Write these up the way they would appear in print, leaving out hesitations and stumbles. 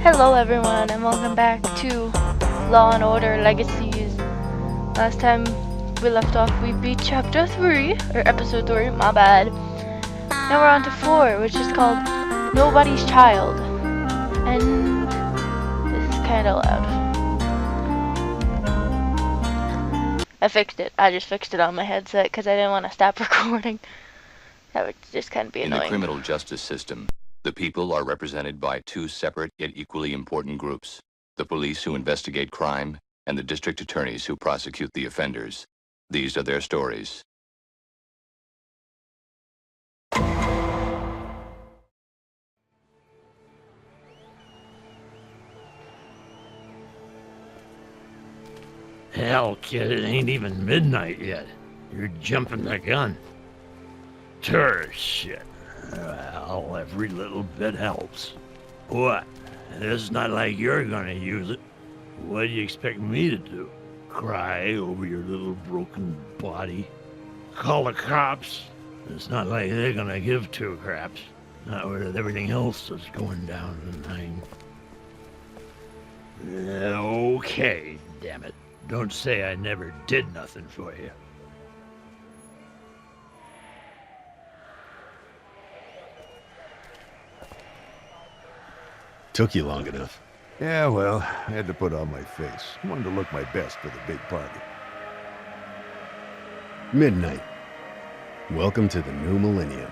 Hello everyone and welcome back to Law & Order Legacies. Last time we left off we beat chapter 3, or episode 3, my bad. Now we're on to 4, which is called Nobody's Child. And this is kinda loud. I fixed it. I just fixed it on my headset because I didn't want to stop recording. That would just kind of be annoying. In the criminal justice system, the people are represented by two separate yet equally important groups: the police who investigate crime and the district attorneys who prosecute the offenders. These are their stories. Hell, kid, it ain't even midnight yet. You're jumping the gun. Tourist shit. Well, every little bit helps. What? It's not like you're gonna use it. What do you expect me to do? Cry over your little broken body? Call the cops? It's not like they're gonna give two craps. Not with everything else that's going down tonight. Okay, damn it. Don't say I never did nothing for you. Took you long enough. Yeah, well, I had to put on my face. Wanted to look my best for the big party. Midnight. Welcome to the new millennium.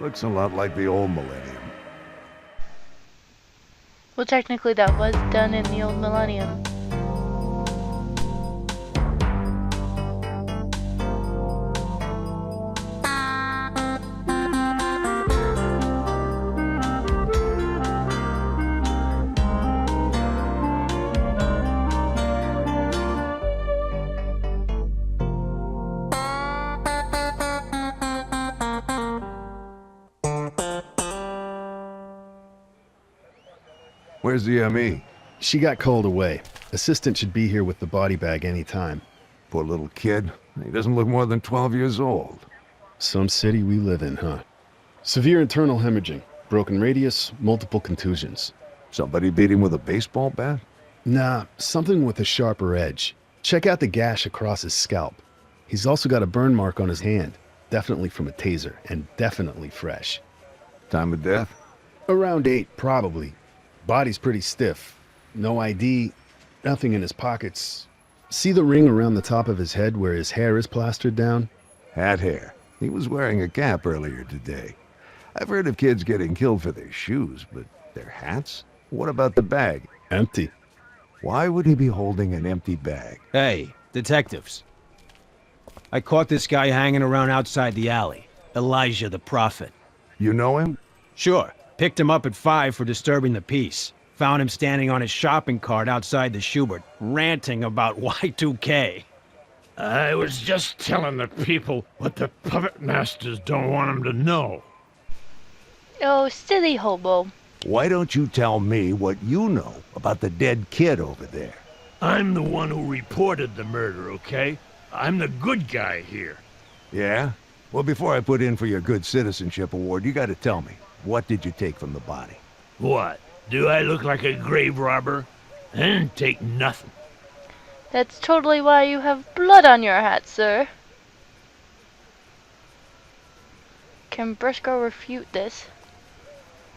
Looks a lot like the old millennium. Well, technically that was done in the old millennium. Where's the ME? She got called away. Assistant should be here with the body bag any time. Poor little kid. He doesn't look more than 12 years old. Some city we live in, huh? Severe internal hemorrhaging. Broken radius, multiple contusions. Somebody beat him with a baseball bat? Nah, something with a sharper edge. Check out the gash across his scalp. He's also got a burn mark on his hand. Definitely from a taser, and definitely fresh. Time of death? Around 8, probably. Body's pretty stiff. No ID, nothing in his pockets. See the ring around the top of his head where his hair is plastered down? Hat hair. He was wearing a cap earlier today. I've heard of kids getting killed for their shoes, but their hats? What about the bag? Empty. Why would he be holding an empty bag? Hey, detectives. I caught this guy hanging around outside the alley. Elijah the Prophet. You know him? Sure. Picked him up at 5 for disturbing the peace. Found him standing on his shopping cart outside the Schubert, ranting about Y2K. I was just telling the people what the puppet masters don't want them to know. Oh, silly hobo. Why don't you tell me what you know about the dead kid over there? I'm the one who reported the murder, okay? I'm the good guy here. Yeah? Well, before I put in for your Good Citizenship Award, you gotta tell me, what did you take from the body? What? Do I look like a grave robber? I didn't take nothing. That's totally why you have blood on your hat, sir. Can Briscoe refute this?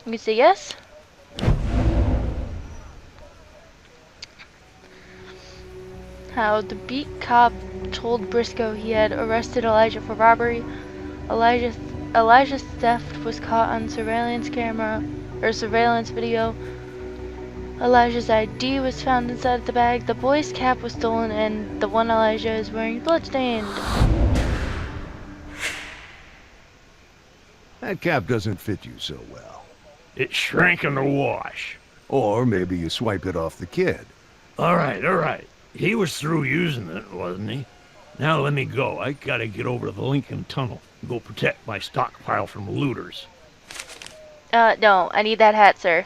You say yes? How the beat cop told Briscoe he had arrested Elijah for robbery. Elijah's theft was caught on surveillance video. Elijah's ID was found inside the bag. The boy's cap was stolen, and the one Elijah is wearing bloodstained. That cap doesn't fit you so well. It shrank in the wash. Or maybe you swiped it off the kid. All right. He was through using it, wasn't he? Now let me go. I gotta get over to the Lincoln Tunnel and go protect my stockpile from looters. No, I need that hat, sir.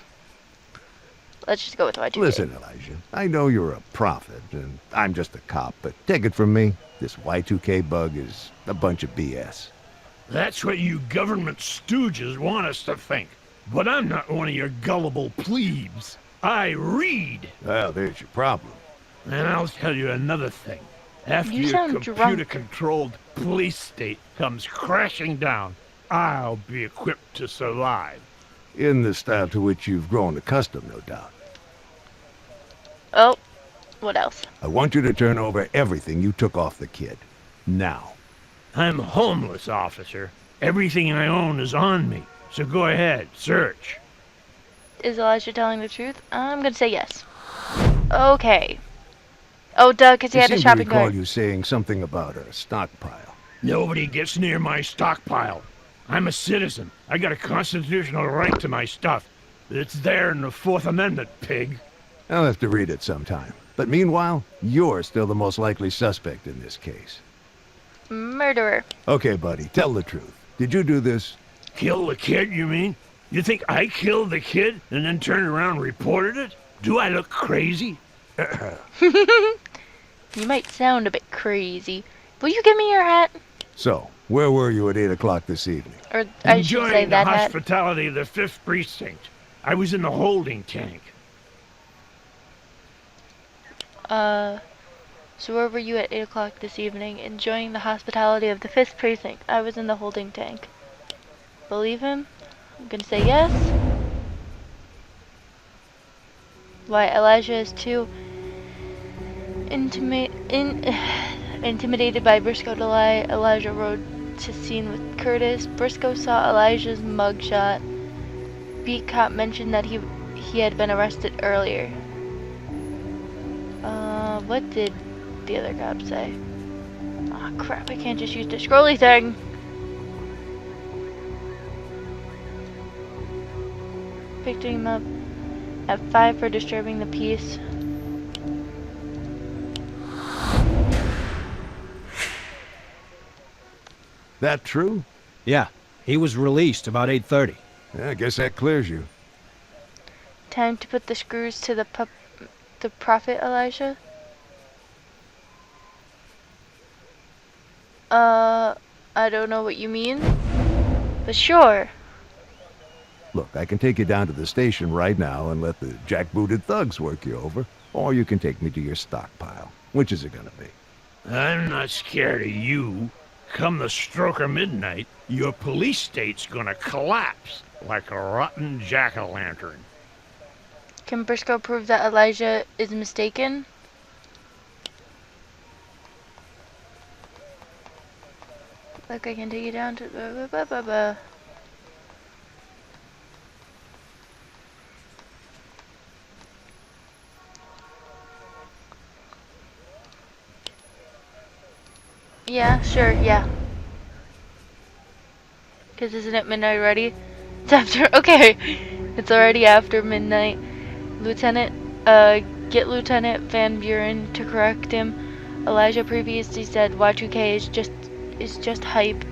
Let's just go with Y2K. Listen, Elijah, I know you're a prophet, and I'm just a cop, but take it from me, this Y2K bug is a bunch of BS. That's what you government stooges want us to think. But I'm not one of your gullible plebes. I read. Well, there's your problem. And I'll tell you another thing. After You your sound drunk. computer-controlled police state comes crashing down, I'll be equipped to survive. In the style to which you've grown accustomed, no doubt. Oh, what else? I want you to turn over everything you took off the kid. Now. I'm homeless, officer. Everything I own is on me. So go ahead, search. Is Elijah telling the truth? I'm gonna say yes. Okay. Oh, duh, because he had a I seem to shopping recall cart. you saying something about a stockpile. Nobody gets near my stockpile. I'm a citizen. I got a constitutional right to my stuff. It's there in the Fourth Amendment, pig. I'll have to read it sometime. But meanwhile, you're still the most likely suspect in this case. Murderer. Okay, buddy, tell the truth. Did you do this? Kill the kid, you mean? You think I killed the kid and then turned around and reported it? Do I look crazy? You might sound a bit crazy. Will you give me your hat? So, where were you at 8 o'clock this evening? Or I should say Enjoying the that hat. hospitality of the 5th Precinct. I was in the holding tank. So where were you at 8 o'clock this evening? Enjoying the hospitality of the 5th Precinct. I was in the holding tank. Believe him? I'm gonna say yes. Why, Elijah is too intimidated by Briscoe to lie. Elijah rode to scene with Curtis. Briscoe saw Elijah's mugshot. Beat cop mentioned that he had been arrested earlier. What did the other cop say? Aw, crap, I can't just use the scrolly thing. Picked him up at 5 for disturbing the peace. That true? Yeah, he was released about 8:30. Yeah, I guess that clears you. Time to put the screws to the prophet, Elijah? I don't know what you mean, but sure. Look, I can take you down to the station right now and let the jackbooted thugs work you over, or you can take me to your stockpile. Which is it gonna be? I'm not scared of you. Come the stroke of midnight, your police state's gonna collapse like a rotten jack-o'-lantern. Can Briscoe prove that Elijah is mistaken? Look, I can take you down to Yeah, sure, yeah. Because isn't it midnight already? It's after, okay. It's already after midnight. Lieutenant, get Lieutenant Van Buren to correct him. Elijah previously said Y2K is just hype.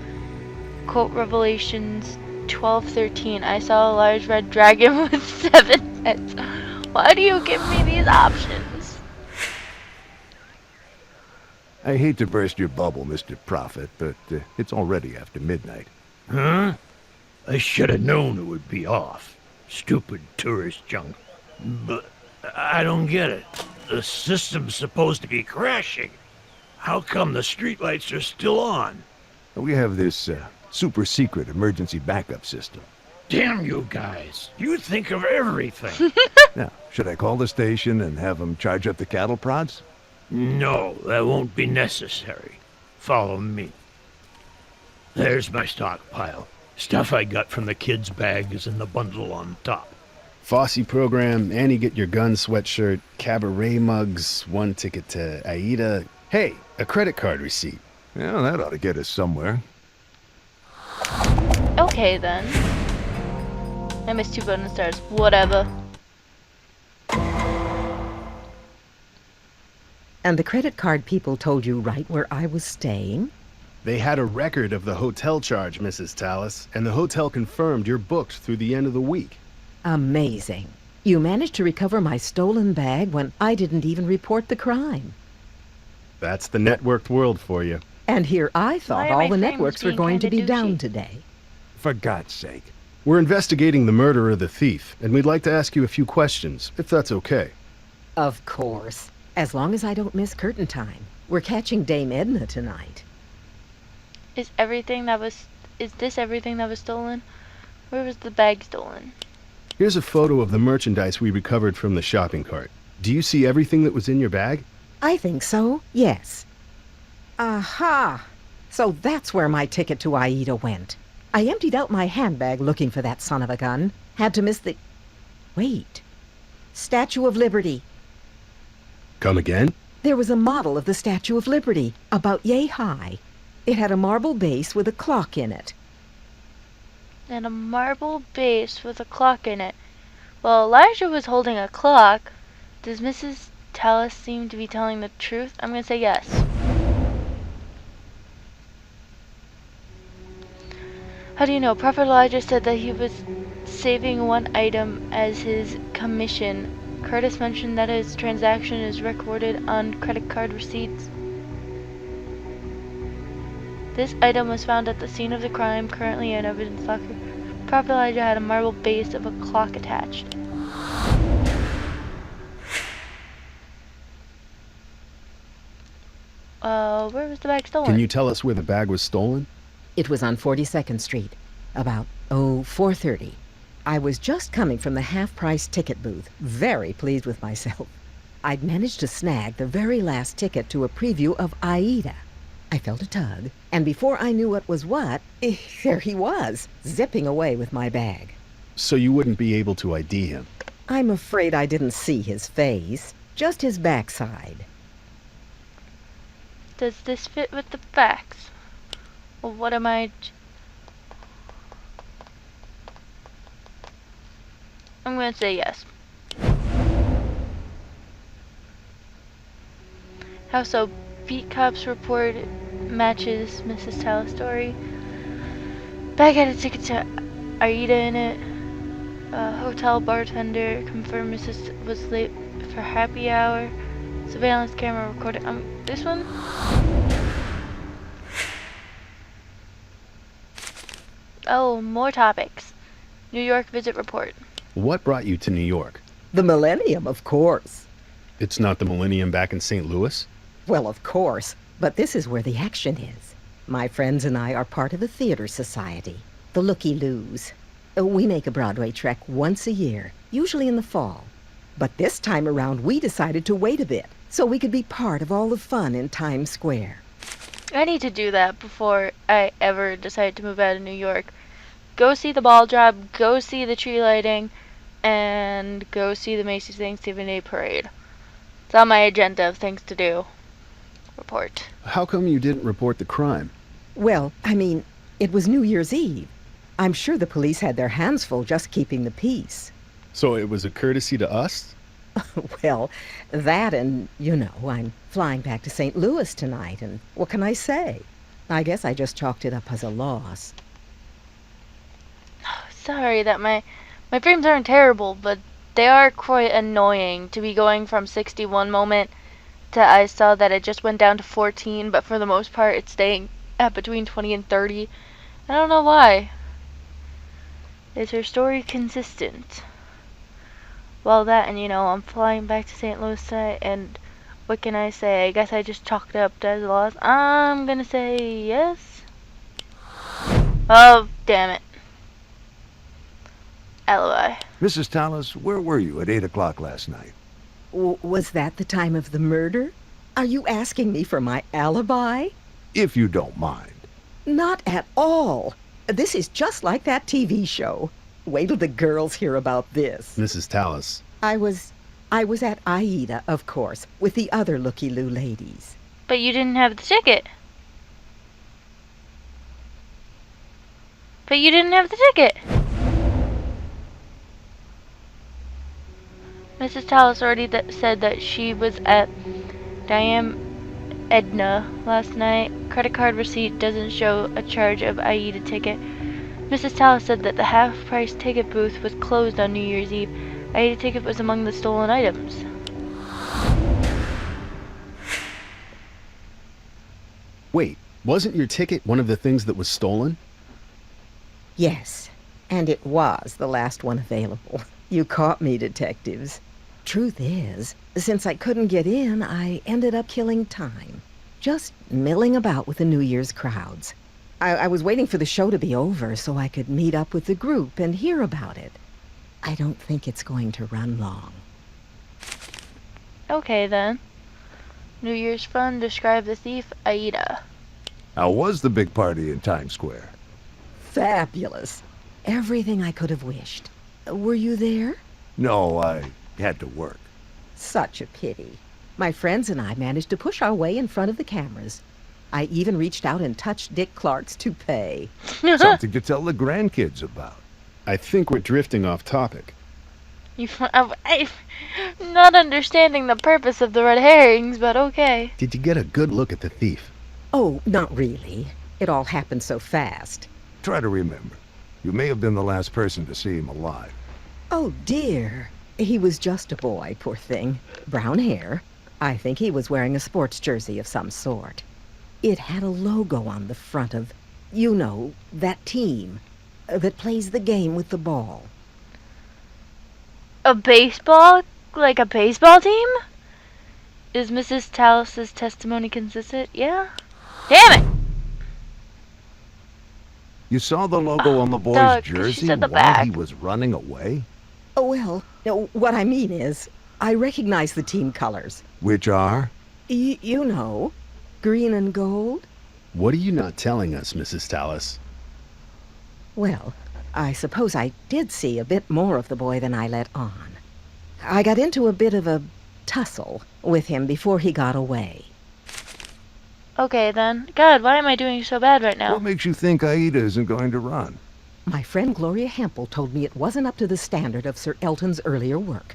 Quote Revelations 12:13. I saw a large red dragon with 7 heads. Why do you give me these options? I hate to burst your bubble, Mr. Prophet, but it's already after midnight. Huh? I should have known it would be off. Stupid tourist junk. But I don't get it. The system's supposed to be crashing. How come the streetlights are still on? We have this super secret emergency backup system. Damn you guys. You think of everything. Now, should I call the station and have them charge up the cattle prods? No, that won't be necessary. Follow me. There's my stockpile. Stuff I got from the kid's bag is in the bundle on top. Fosse program, Annie get your gun sweatshirt, cabaret mugs, 1 ticket to Aida. Hey, a credit card receipt. Well, that ought to get us somewhere. Okay then. I missed 2 bonus stars. Whatever. And the credit card people told you right where I was staying? They had a record of the hotel charge, Mrs. Tallis, and the hotel confirmed you're booked through the end of the week. Amazing. You managed to recover my stolen bag when I didn't even report the crime. That's the networked world for you. And here I Why thought are all my the frames networks were being going to kinda be down douchey? today. For God's sake. We're investigating the murder of the thief, and we'd like to ask you a few questions, if that's okay. Of course. As long as I don't miss curtain time. We're catching Dame Edna tonight. Is this everything that was stolen? Where was the bag stolen? Here's a photo of the merchandise we recovered from the shopping cart. Do you see everything that was in your bag? I think so, yes. Aha! So that's where my ticket to Aida went. I emptied out my handbag looking for that son of a gun. Had to miss the... Wait. Statue of Liberty. Come again? There was a model of the Statue of Liberty, about yay high. It had a marble base with a clock in it. And a marble base with a clock in it. Well, Elijah was holding a clock. Does Mrs. Tallis seem to be telling the truth? I'm gonna say yes. How do you know? Prophet Elijah said that he was saving one item as his commission. Curtis mentioned that his transaction is recorded on credit card receipts. This item was found at the scene of the crime, currently in evidence locker. Prophet Elijah had a marble base of a clock attached. Where was the bag stolen? Can you tell us where the bag was stolen? It was on 42nd Street, about, 4:30. I was just coming from the half-price ticket booth, very pleased with myself. I'd managed to snag the very last ticket to a preview of Aida. I felt a tug, and before I knew what was what, there he was, zipping away with my bag. So you wouldn't be able to ID him? I'm afraid I didn't see his face, just his backside. Does this fit with the facts? Well, what am I... I'm gonna say yes. How so? Beat Cop's report matches Mrs. Tallis' story. Bag had a ticket to Aida in it. Hotel bartender confirmed Mrs. was late for happy hour. Surveillance camera recorded. This one? Oh, more topics. New York visit report. What brought you to New York? The Millennium, of course. It's not the Millennium back in St. Louis? Well, of course, but this is where the action is. My friends and I are part of a theater society, the Looky-Loos. We make a Broadway trek once a year, usually in the fall. But this time around, we decided to wait a bit, so we could be part of all the fun in Times Square. I need to do that before I ever decide to move out of New York. Go see the ball drop, go see the tree lighting, and go see the Macy's Thanksgiving Day Parade. It's on my agenda of things to do. Report. How come you didn't report the crime? Well, I mean, it was New Year's Eve. I'm sure the police had their hands full just keeping the peace. So it was a courtesy to us? Well, that and, I'm flying back to St. Louis tonight, and what can I say? I guess I just chalked it up as a loss. Sorry that my frames aren't terrible, but they are quite annoying to be going from 61 moment to I saw that it just went down to 14, but for the most part it's staying at between 20 and 30. I don't know why. Is her story consistent? Well, that and I'm flying back to St. Louis tonight, and what can I say? I guess I just chalked it up as a loss. I'm gonna say yes. Oh, damn it. Alibi. Mrs. Tallis, where were you at 8 o'clock last night? Was that the time of the murder? Are you asking me for my alibi? If you don't mind. Not at all. This is just like that TV show. Wait till the girls hear about this. Mrs. Tallis. I was at Aida, of course, with the other Looky-Loo ladies. But you didn't have the ticket. Mrs. Tallis already said that she was at Diane Edna last night. Credit card receipt doesn't show a charge of Aida ticket. Mrs. Tallis said that the half-price ticket booth was closed on New Year's Eve. Aida ticket was among the stolen items. Wait, wasn't your ticket one of the things that was stolen? Yes, And it was the last one available. You caught me, detectives. Truth is, since I couldn't get in, I ended up killing time. Just milling about with the New Year's crowds. I was waiting for the show to be over so I could meet up with the group and hear about it. I don't think it's going to run long. Okay then. New Year's fun. Describe the thief, Aida. How was the big party in Times Square? Fabulous. Everything I could have wished. Were you there? No, I had to work. Such a pity. My friends and I managed to push our way in front of the cameras. I even reached out and touched Dick Clark's toupee. Something to tell the grandkids about. I think we're drifting off topic. I'm not understanding the purpose of the red herrings, but okay. Did you get a good look at the thief? Oh, not really. It all happened so fast. Try to remember. You may have been the last person to see him alive. Oh, dear. He was just a boy, poor thing. Brown hair. I think he was wearing a sports jersey of some sort. It had a logo on the front of, you know, that team that plays the game with the ball. A baseball? Like a baseball team? Is Mrs. Tallis's testimony consistent? Yeah? Damn it! You saw the logo on the boy's Doug, she jersey said the while back. he was running away? Oh, well, no, what I mean is, I recognize the team colors. Which are? You know, green and gold. What are you not telling us, Mrs. Tallis? Well, I suppose I did see a bit more of the boy than I let on. I got into a bit of a tussle with him before he got away. Okay then. God, why am I doing so bad right now? What makes you think Aida isn't going to run? My friend Gloria Hempel told me it wasn't up to the standard of Sir Elton's earlier work.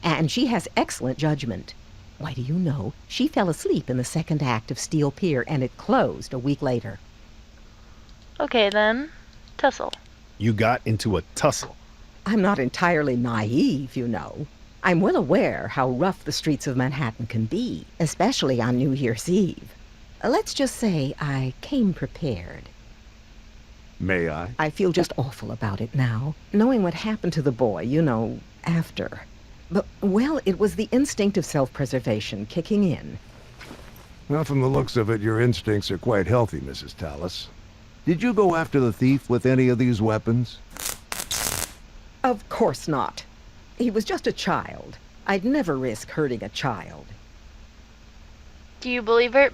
And she has excellent judgment. Why, do you know, she fell asleep in the second act of Steel Pier and it closed a week later. Okay then. Tussle. You got into a tussle. I'm not entirely naive, you know. I'm well aware how rough the streets of Manhattan can be, especially on New Year's Eve. Let's just say I came prepared. May I? I feel just awful about it now, knowing what happened to the boy, you know, after. But, well, it was the instinct of self-preservation kicking in. Well, from the looks of it, your instincts are quite healthy, Mrs. Tallis. Did you go after the thief with any of these weapons? Of course not. He was just a child. I'd never risk hurting a child. Do you believe her?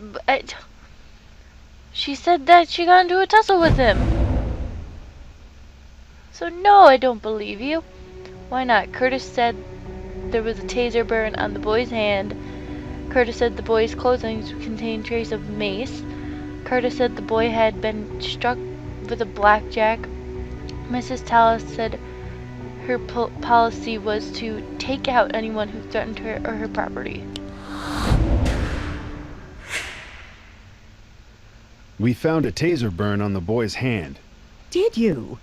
She said that she got into a tussle with him. So no, I don't believe you. Why not? Curtis said there was a taser burn on the boy's hand. Curtis said the boy's clothing contained trace of mace. Curtis said the boy had been struck with a blackjack. Mrs. Tallis said her policy was to take out anyone who threatened her or her property. We found a taser burn on the boy's hand. Did you?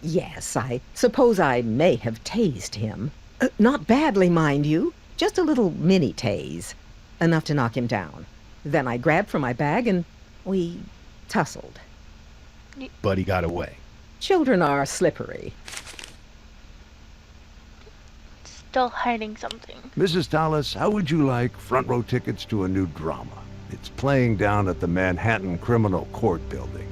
Yes, I suppose I may have tased him. Not badly, mind you. Just a little mini tase. Enough to knock him down. Then I grabbed from my bag and we tussled. But he got away. Children are slippery. Still hiding something. Mrs. Tallis, how would you like front row tickets to a new drama? It's playing down at the Manhattan Criminal Court building.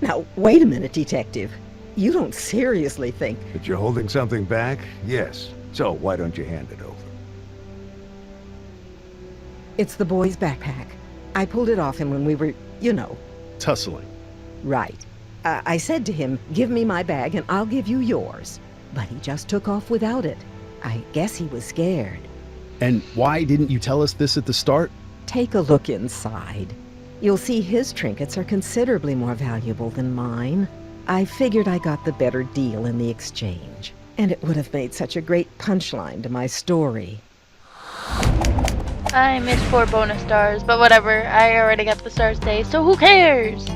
Now, wait a minute, detective. You don't seriously think... That you're holding something back? Yes. So why don't you hand it over? It's the boy's backpack. I pulled it off him when we were, you know... Tussling. Right. I said to him, give me my bag and I'll give you yours. But he just took off without it. I guess he was scared. And why didn't you tell us this at the start? Take a look inside. You'll see his trinkets are considerably more valuable than mine. I figured I got the better deal in the exchange. And it would have made such a great punchline to my story. I missed 4 bonus stars, but whatever. I already got the stars today, so who cares?